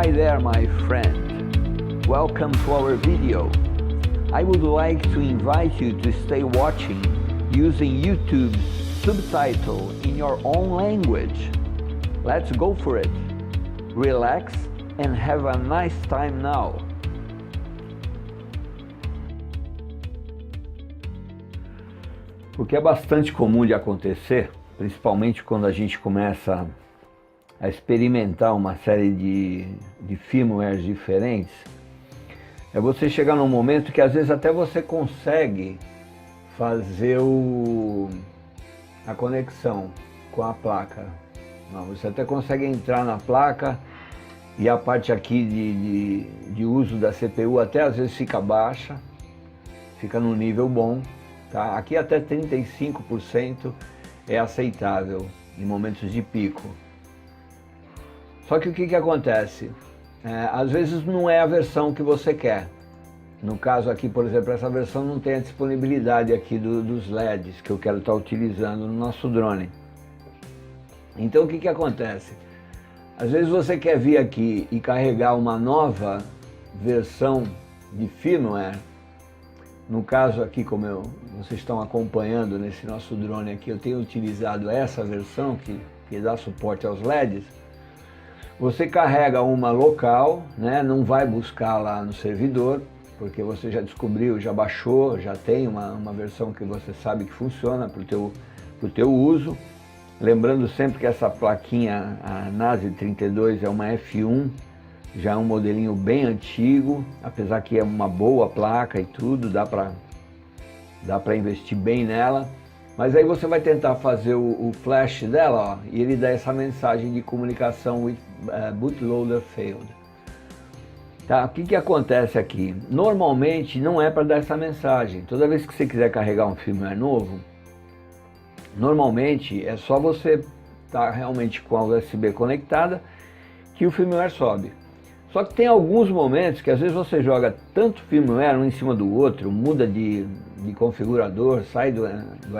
Hi there, my friend. Welcome to our video. I would like to invite you to stay watching using YouTube's subtitle in your own language. Let's go for it. Relax and have a nice time now. O que é bastante comum de acontecer, principalmente quando a gente começa a experimentar uma série de firmwares diferentes, é você chegar num momento que às vezes até você consegue fazer a conexão com a placa. Você até consegue entrar na placa e a parte aqui de uso da CPU até às vezes fica baixa, fica num nível bom. Tá? Aqui até 35% é aceitável em momentos de pico. Só que o que acontece? Às vezes não é a versão que você quer. No caso aqui, por exemplo, essa versão não tem a disponibilidade aqui dos LEDs que eu quero estar utilizando no nosso drone. Então o que acontece? Às vezes você quer vir aqui e carregar uma nova versão de firmware. No caso aqui, como vocês estão acompanhando nesse nosso drone aqui, eu tenho utilizado essa versão que dá suporte aos LEDs. Você carrega uma local, né? Não vai buscar lá no servidor, porque você já descobriu, já baixou, já tem uma versão que você sabe que funciona para o teu uso. Lembrando sempre que essa plaquinha, a NASI 32, é uma F1, já é um modelinho bem antigo, apesar que é uma boa placa e tudo, dá para investir bem nela. Mas aí você vai tentar fazer o flash dela, ó, e ele dá essa mensagem de comunicação with bootloader failed. Tá? O que acontece aqui? Normalmente não é para dar essa mensagem. Toda vez que você quiser carregar um firmware novo, normalmente é só você estar realmente com a USB conectada que o firmware sobe. Só que tem alguns momentos que às vezes você joga tanto firmware um em cima do outro, muda de configurador, sai do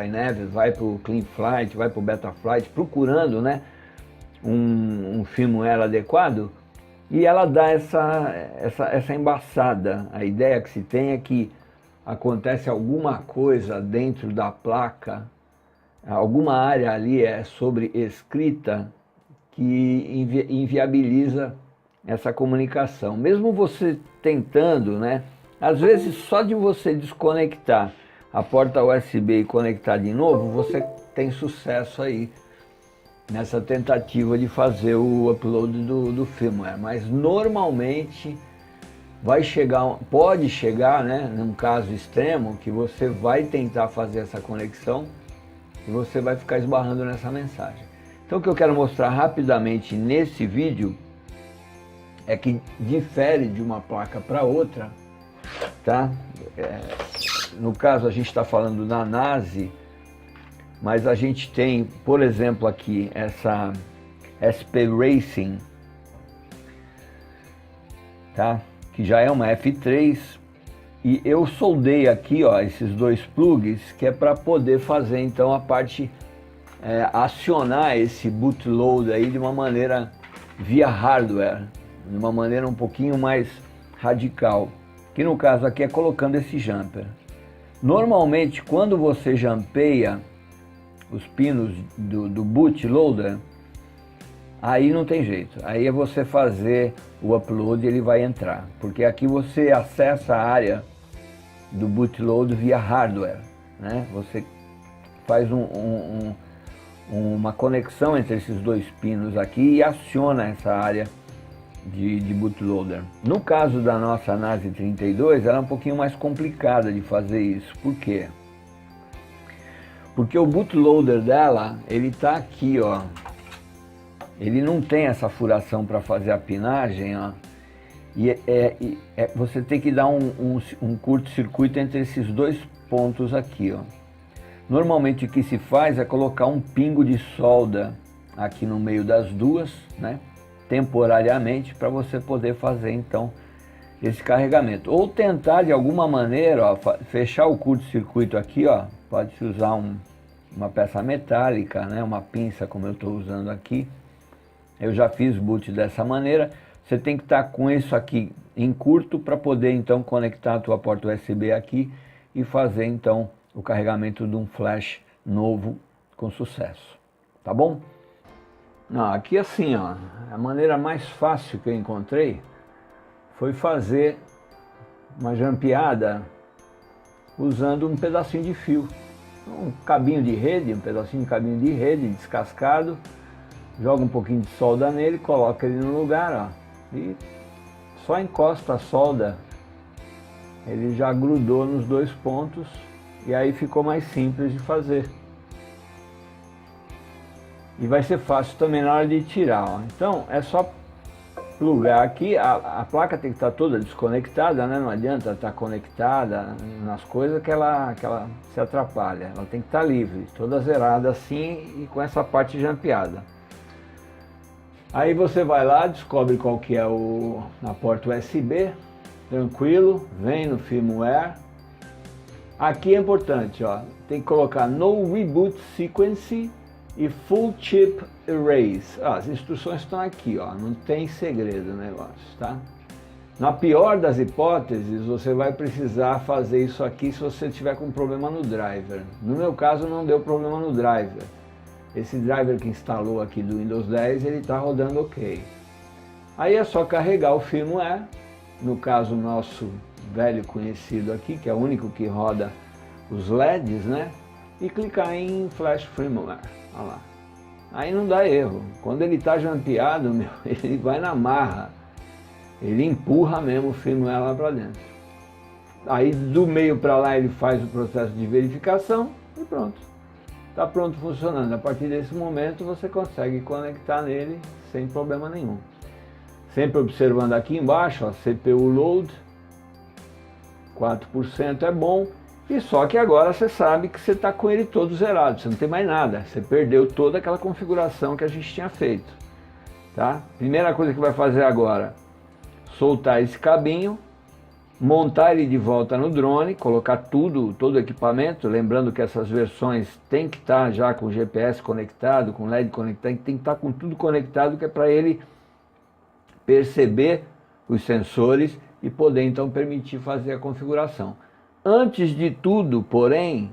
iNavis, vai para o CleanFlight, vai para o Betaflight, procurando, né, um firmware adequado, e ela dá essa embaçada. A ideia que se tem é que acontece alguma coisa dentro da placa, alguma área ali é sobrescrita que inviabiliza essa comunicação. Mesmo você tentando, né? Às vezes só de você desconectar a porta USB e conectar de novo, você tem sucesso aí nessa tentativa de fazer o upload do firmware. Mas normalmente pode chegar, né, num caso extremo, que você vai tentar fazer essa conexão e você vai ficar esbarrando nessa mensagem. Então o que eu quero mostrar rapidamente nesse vídeo é que difere de uma placa para outra, tá? No caso a gente está falando da NASI, mas a gente tem, por exemplo, aqui essa SP Racing, tá? Que já é uma F3, e eu soldei aqui, ó, esses dois plugs, que é para poder fazer então a parte, acionar esse bootload aí de uma maneira via hardware, de uma maneira um pouquinho mais radical, que no caso aqui é colocando esse jumper. Normalmente quando você jampeia os pinos do bootloader, aí não tem jeito, aí é você fazer o upload e ele vai entrar, porque aqui você acessa a área do bootload via hardware, né? Você faz uma conexão entre esses dois pinos aqui e aciona essa área de bootloader. No caso da nossa NASI 32, ela é um pouquinho mais complicada de fazer isso. Por quê? Porque o bootloader dela, ele tá aqui, ó. Ele não tem essa furação para fazer a pinagem, ó. E você tem que dar um curto-circuito entre esses dois pontos aqui, ó. Normalmente o que se faz é colocar um pingo de solda aqui no meio das duas, né? Temporariamente, para você poder fazer então esse carregamento, ou tentar de alguma maneira, ó, fechar o curto-circuito aqui, ó. Pode-se usar uma peça metálica, né, uma pinça como eu estou usando aqui. Eu já fiz boot dessa maneira, você tem que estar com isso aqui em curto para poder então conectar a tua porta USB aqui e fazer então o carregamento de um flash novo com sucesso, tá bom? Aqui assim, ó, a maneira mais fácil que eu encontrei foi fazer uma jampeada usando um pedacinho de fio, um cabinho de rede, um pedacinho de cabinho de rede descascado, joga um pouquinho de solda nele, coloca ele no lugar, ó, e só encosta a solda, ele já grudou nos dois pontos e aí ficou mais simples de fazer. E vai ser fácil também na hora de tirar, ó. Então é só plugar aqui, a placa tem que estar toda desconectada, né? Não adianta estar conectada nas coisas que ela se atrapalha, ela tem que estar livre, toda zerada assim e com essa parte jampeada. Aí você vai lá, descobre qual que é a porta USB, tranquilo, vem no firmware. Aqui é importante, ó, tem que colocar No Reboot Sequence e Full Chip Erase. As instruções estão aqui, ó, não tem segredo o negócio, tá? Na pior das hipóteses, você vai precisar fazer isso aqui se você tiver com problema no driver. No meu caso, não deu problema no driver. Esse driver que instalou aqui do Windows 10, ele está rodando ok. Aí é só carregar o firmware, no caso nosso velho conhecido aqui, que é o único que roda os LEDs, né? E clicar em Flash Firmware, olha lá. Aí não dá erro. Quando ele está jampeado, meu, ele vai na marra. Ele empurra mesmo o firmware lá para dentro. Aí do meio para lá ele faz o processo de verificação e pronto. Está pronto funcionando. A partir desse momento você consegue conectar nele sem problema nenhum. Sempre observando aqui embaixo, ó, CPU Load, 4% é bom. E só que agora você sabe que você está com ele todo zerado, você não tem mais nada. Você perdeu toda aquela configuração que a gente tinha feito. Tá? Primeira coisa que vai fazer agora, soltar esse cabinho, montar ele de volta no drone, colocar todo o equipamento, lembrando que essas versões tem que estar já com GPS conectado, com LED conectado, tem que estar com tudo conectado, que é para ele perceber os sensores e poder então permitir fazer a configuração. Antes de tudo, porém,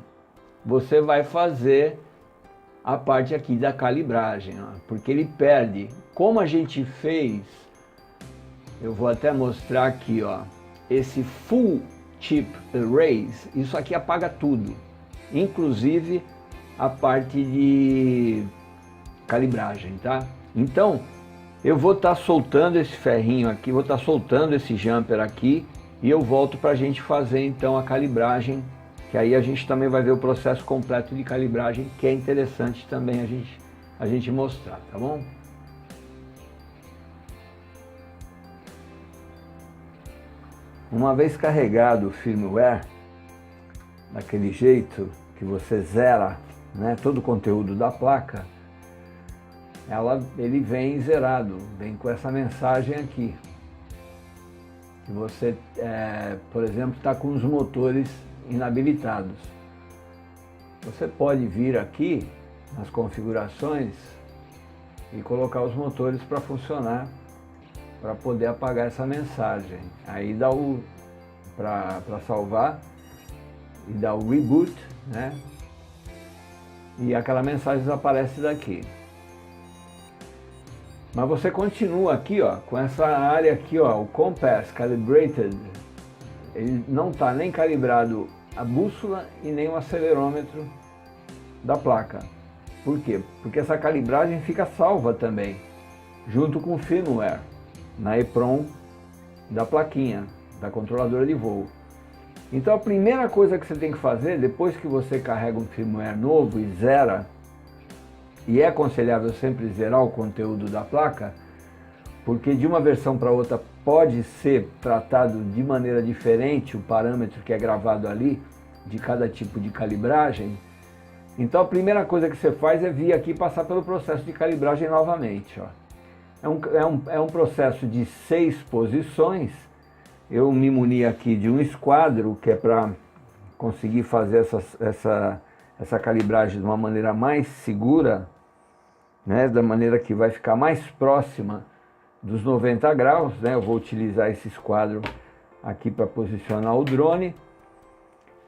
você vai fazer a parte aqui da calibragem, ó, porque ele perde. Como a gente fez, eu vou até mostrar aqui, ó, esse Full Chip Erase, isso aqui apaga tudo, inclusive a parte de calibragem, tá? Então, eu vou estar soltando esse ferrinho aqui, vou estar soltando esse jumper aqui e eu volto para a gente fazer então a calibragem, que aí a gente também vai ver o processo completo de calibragem, que é interessante também a gente mostrar, tá bom? Uma vez carregado o firmware, daquele jeito que você zera, né, todo o conteúdo da placa, ele vem zerado, vem com essa mensagem aqui. Que você, por exemplo, está com os motores inabilitados. Você pode vir aqui nas configurações e colocar os motores para funcionar, para poder apagar essa mensagem. Aí dá para salvar e dá o reboot, né? E aquela mensagem desaparece daqui. Mas você continua aqui, ó, com essa área aqui, ó, o Compass Calibrated, ele não está nem calibrado a bússola e nem o acelerômetro da placa. Por quê? Porque essa calibragem fica salva também, junto com o firmware, na EEPROM da plaquinha, da controladora de voo. Então a primeira coisa que você tem que fazer, depois que você carrega um firmware novo e zera, e é aconselhável sempre zerar o conteúdo da placa, porque de uma versão para outra pode ser tratado de maneira diferente o parâmetro que é gravado ali, de cada tipo de calibragem. Então a primeira coisa que você faz é vir aqui e passar pelo processo de calibragem novamente. Ó. É um processo de 6 posições. Eu me muni aqui de um esquadro, que é para conseguir fazer essa calibragem de uma maneira mais segura, né, da maneira que vai ficar mais próxima dos 90 graus, né? Eu vou utilizar esse esquadro aqui para posicionar o drone.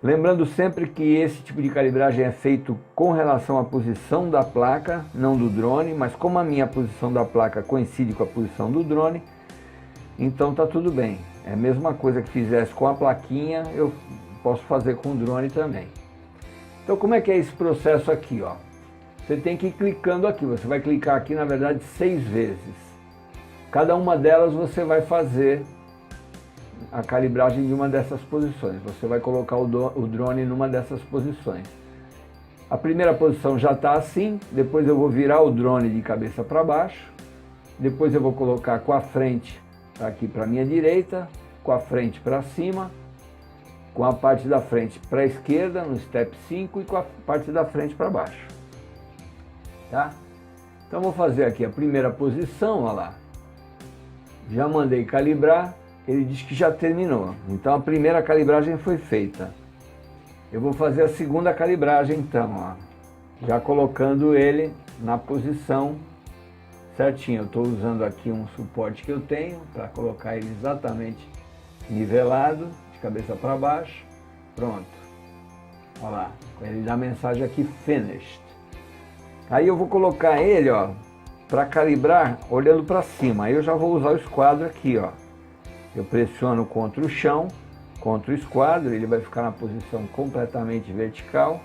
Lembrando sempre que esse tipo de calibragem é feito com relação à posição da placa, não do drone, mas como a minha posição da placa coincide com a posição do drone, então tá tudo bem. É a mesma coisa que fizesse com a plaquinha, eu posso fazer com o drone também. Então como é que é esse processo aqui, ó? Você tem que ir clicando aqui, você vai clicar aqui na verdade 6 vezes. Cada uma delas você vai fazer a calibragem de uma dessas posições. Você vai colocar o drone numa dessas posições. A primeira posição já está assim, depois eu vou virar o drone de cabeça para baixo, depois eu vou colocar com a frente aqui para a minha direita, com a frente para cima, com a parte da frente para a esquerda no step 5 e com a parte da frente para baixo. Tá? Então vou fazer aqui a primeira posição, olha lá. Já mandei calibrar. Ele diz que já terminou, então a primeira calibragem foi feita. Eu vou fazer a segunda calibragem então, ó, já colocando ele na posição certinha. Eu estou usando aqui um suporte que eu tenho para colocar ele exatamente nivelado, de cabeça para baixo. Pronto, olha lá, ele dá a mensagem aqui finished. Aí eu vou colocar ele, ó, para calibrar olhando para cima. Aí eu já vou usar o esquadro aqui, ó. Eu pressiono contra o chão, contra o esquadro, ele vai ficar na posição completamente vertical,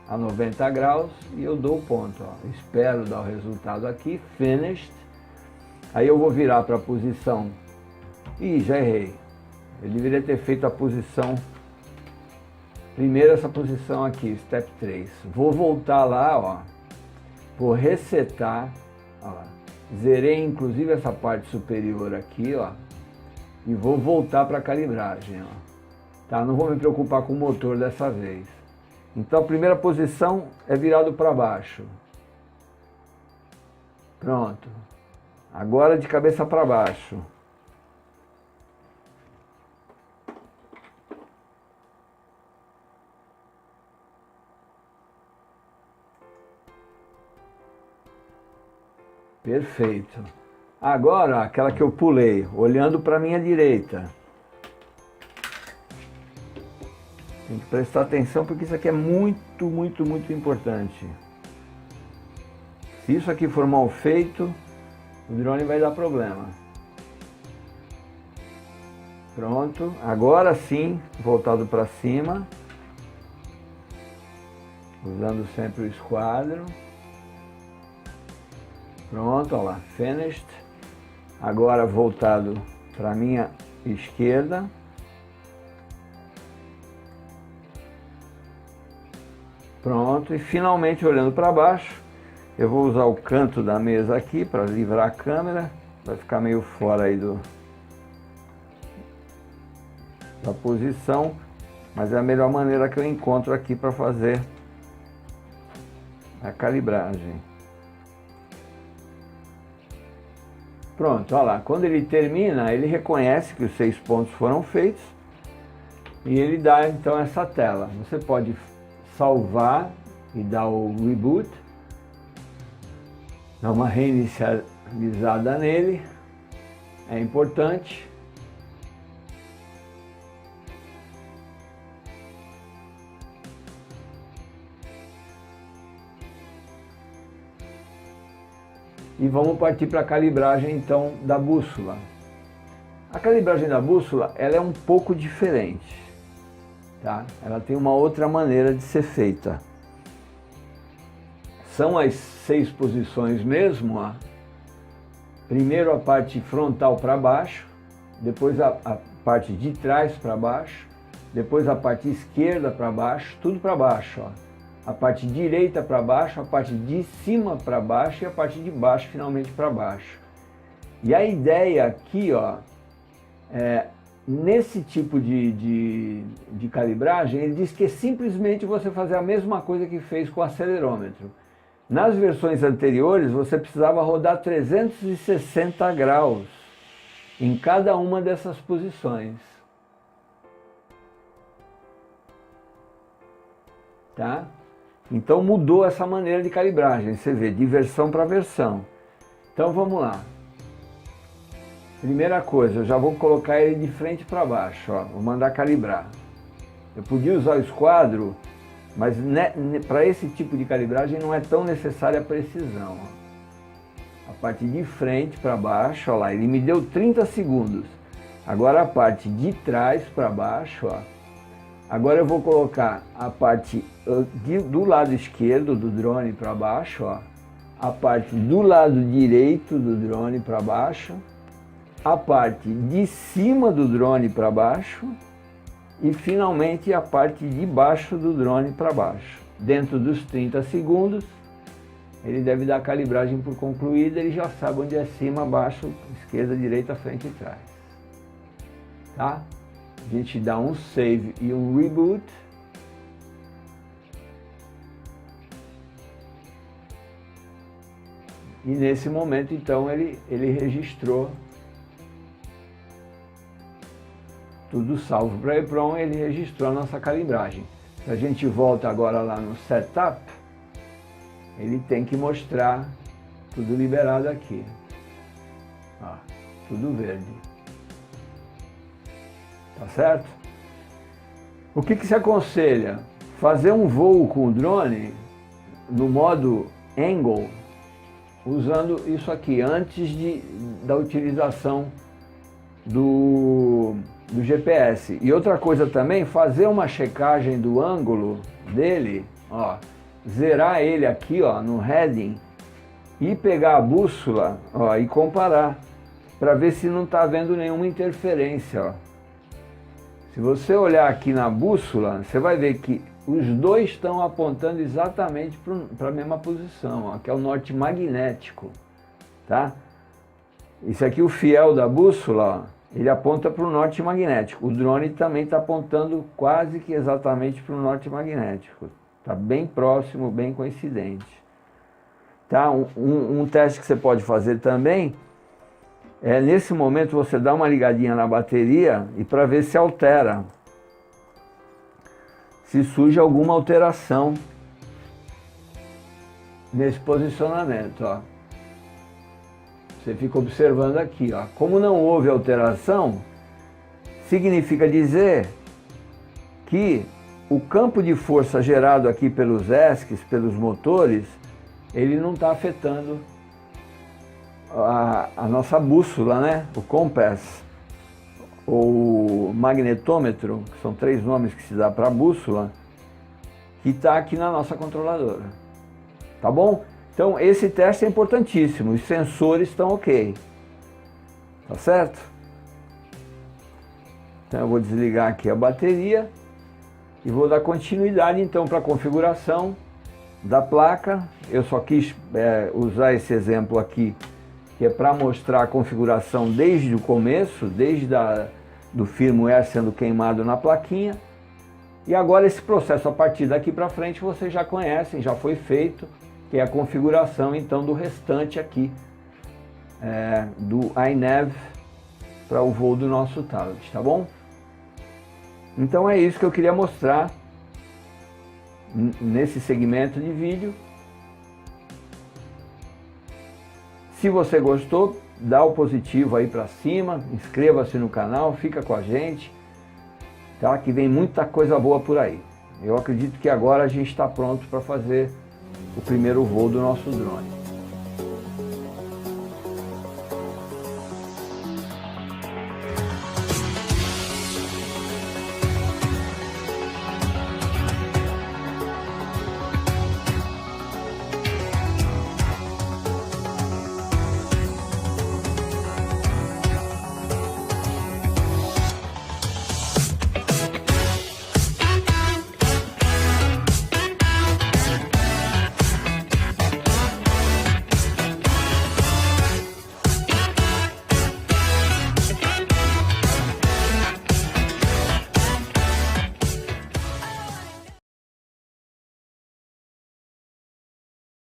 a 90 graus, e eu dou o ponto. Ó. Espero dar o resultado aqui, finished. Aí eu vou virar para a posição, ih, já errei. Eu deveria ter feito a posição, primeiro essa posição aqui, step 3. Vou voltar lá, ó, vou resetar, ó, zerei inclusive essa parte superior aqui, ó. E vou voltar para a calibragem, ó. Tá? Não vou me preocupar com o motor dessa vez. Então a primeira posição é virado para baixo. Pronto. Agora de cabeça para baixo. Perfeito. Agora, aquela que eu pulei, olhando para a minha direita. Tem que prestar atenção porque isso aqui é muito, muito, muito importante. Se isso aqui for mal feito, o drone vai dar problema. Pronto, agora sim, voltado para cima. Usando sempre o esquadro. Pronto, olha lá, finished. Agora voltado para a minha esquerda. Pronto, e finalmente olhando para baixo, eu vou usar o canto da mesa aqui para livrar a câmera. Vai ficar meio fora aí da posição, mas é a melhor maneira que eu encontro aqui para fazer a calibragem. Pronto, olha lá, quando ele termina, ele reconhece que os 6 pontos foram feitos e ele dá então essa tela. Você pode salvar e dar o reboot, dar uma reinicializada nele, é importante. E vamos partir para a calibragem então da bússola. A calibragem da bússola ela é um pouco diferente, tá? Ela tem uma outra maneira de ser feita. São as 6 posições mesmo, ó. Primeiro a parte frontal para baixo, depois a parte de trás para baixo, depois a parte esquerda para baixo, tudo para baixo, ó. A parte direita para baixo, a parte de cima para baixo e a parte de baixo finalmente para baixo. E a ideia aqui, ó, nesse tipo de calibragem, ele diz que é simplesmente você fazer a mesma coisa que fez com o acelerômetro. Nas versões anteriores, você precisava rodar 360 graus em cada uma dessas posições. Tá? Então mudou essa maneira de calibragem, você vê, de versão para versão. Então vamos lá. Primeira coisa, eu já vou colocar ele de frente para baixo, ó, vou mandar calibrar. Eu podia usar o esquadro, mas para esse tipo de calibragem não é tão necessária a precisão. Ó. A parte de frente para baixo, ó lá, ele me deu 30 segundos. Agora a parte de trás para baixo, ó. Agora eu vou colocar a parte do lado esquerdo do drone para baixo, ó. A parte do lado direito do drone para baixo. A parte de cima do drone para baixo. E finalmente a parte de baixo do drone para baixo. Dentro dos 30 segundos, ele deve dar a calibragem por concluída, ele já sabe onde é cima, baixo, esquerda, direita, frente e trás. Tá? A gente dá um save e um reboot. E nesse momento então ele registrou tudo salvo para EEPROM, ele registrou a nossa calibragem. Se a gente volta agora lá no Setup, ele tem que mostrar tudo liberado aqui. Ó, tudo verde. Tá certo? O que se aconselha? Fazer um voo com o drone no modo Angle, usando isso aqui, antes da utilização do GPS. E outra coisa também, fazer uma checagem do ângulo dele, ó, zerar ele aqui, ó, no heading e pegar a bússola, ó, e comparar para ver se não está havendo nenhuma interferência, ó. Se você olhar aqui na bússola, você vai ver que os dois estão apontando exatamente para a mesma posição, ó, que é o norte magnético, tá? Esse aqui, o fiel da bússola, ó, ele aponta para o norte magnético. O drone também está apontando quase que exatamente para o norte magnético. Está bem próximo, bem coincidente. Tá? Um teste que você pode fazer também é, nesse momento, você dá uma ligadinha na bateria e para ver se altera. Se surge alguma alteração nesse posicionamento, ó. Você fica observando aqui, ó. Como não houve alteração, significa dizer que o campo de força gerado aqui pelos ESCs, pelos motores, ele não está afetando a nossa bússola, né? O compass, ou magnetômetro, que são 3 nomes que se dá para a bússola, que está aqui na nossa controladora. Tá bom? Então esse teste é importantíssimo, os sensores estão ok. Tá certo? Então eu vou desligar aqui a bateria e vou dar continuidade então para a configuração da placa. Eu só quis usar esse exemplo aqui, que é para mostrar a configuração desde o começo, desde do firmware sendo queimado na plaquinha. E agora esse processo a partir daqui para frente vocês já conhecem, já foi feito, que é a configuração então do restante aqui do iNav para o voo do nosso tablet, tá bom? Então é isso que eu queria mostrar nesse segmento de vídeo. Se você gostou, dá o positivo aí para cima, inscreva-se no canal, fica com a gente, tá? Que vem muita coisa boa por aí. Eu acredito que agora a gente está pronto para fazer o primeiro voo do nosso drone.